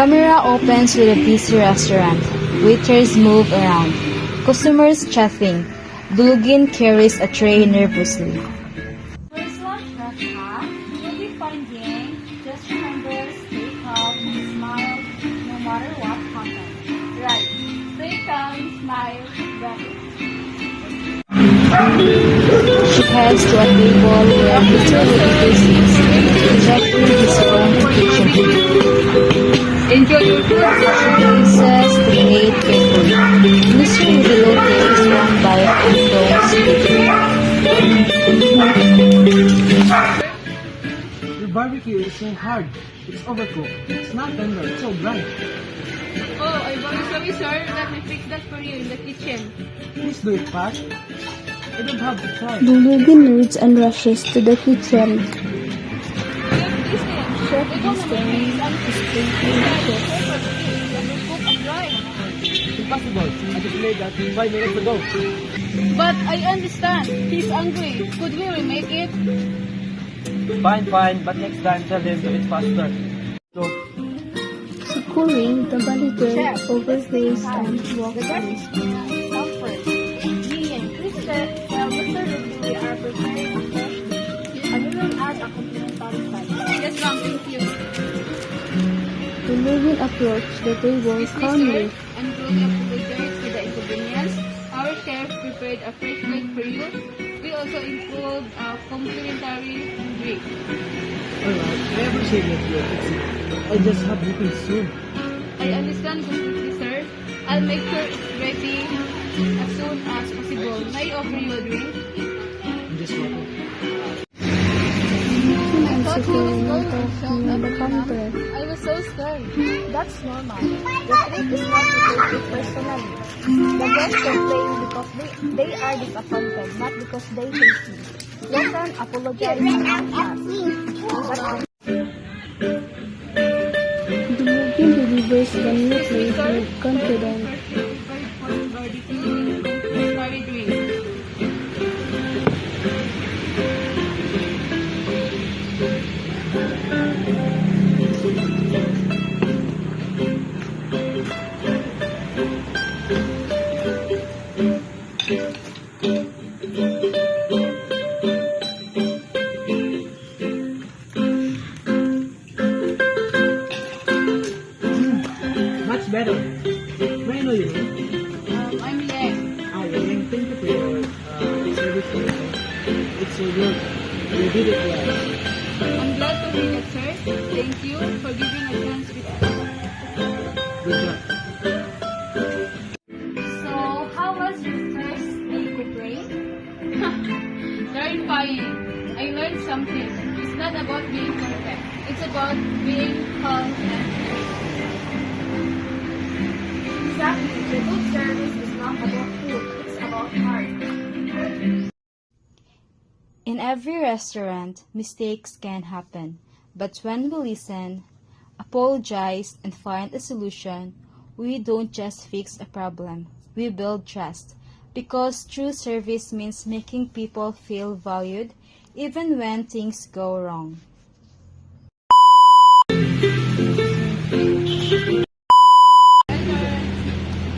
Camera opens with a busy restaurant. Waiters move around. Customers chatting. Dugin carries a tray nervously. First lunch rush, huh? You'll be fine, gang. Just remember, stay calm and smile no matter what happens. Right. Stay calm, smile, better. She heads to a table where Mr. Rodriguez sits, checking his phone kitchen. Enjoy your food. He says the plate carefully. Mr. Rodriguez takes one bite and throws it. The barbecue is so hard. It's overcooked. It's not tender. It's so dry. Oh, I'm very sorry, sir. Let me fix that for you in the kitchen. Please do it fast. I don't have to try. Dugin nods and rushes to the kitchen. Chef is staring at his Impossible. I just made that 5 minutes ago. But I understand. He's hungry. Could we remake it? Fine. But next time, tell him to eat faster. So, Securing, the manager overhears and walks away. Stop first. Me and Kristen, while Mr. Ruby are preparing a fresh dish, I will add a complimentary side. Yes, ma'am. Thank you. The Dugin approached the table calmly. I'm truly apologize for the inconvenience. Our chef prepared a fresh plate for you. We also include a complimentary drink. alright. I appreciate that you're fixing it. I just have meeting soon. I understand completely, sir. I'll make sure it's ready as soon as possible. May I offer you a drink? I'm just walking. And Thought he was Securing going to talking shout at at the me, counter. ma'am. I was so scared. That's normal. The trick is not to take it personally. The guests complain because they are disappointed, not because they hate you. Listen, apologize, and ask. Dugin delivers the new plate with confidence. Much better. May I know your name? I'm Yang. Yang, thank you for your service. It's so good. You did it well. I'm glad to hear that, sir. Thank you for giving a chance with us. Good job. So, how was your first day preparing? Terrifying. I learned something. It's not about being perfect. It's about being calm and exactly. The good service is not about food. It's about heart. In every restaurant, mistakes can happen. But when we listen, apologize, and find a solution, we don't just fix a problem. We build trust. Because true service means making people feel valued even when things go wrong.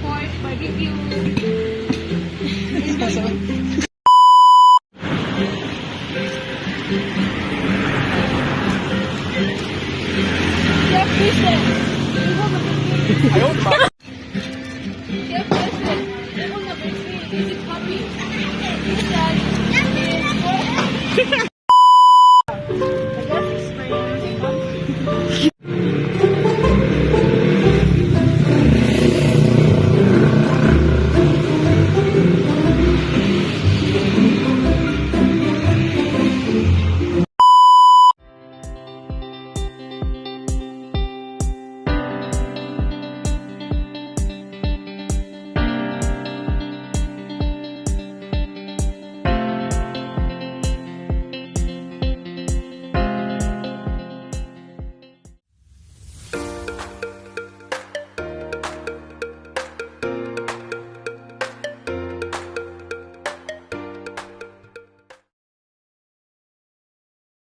Pork barbecue.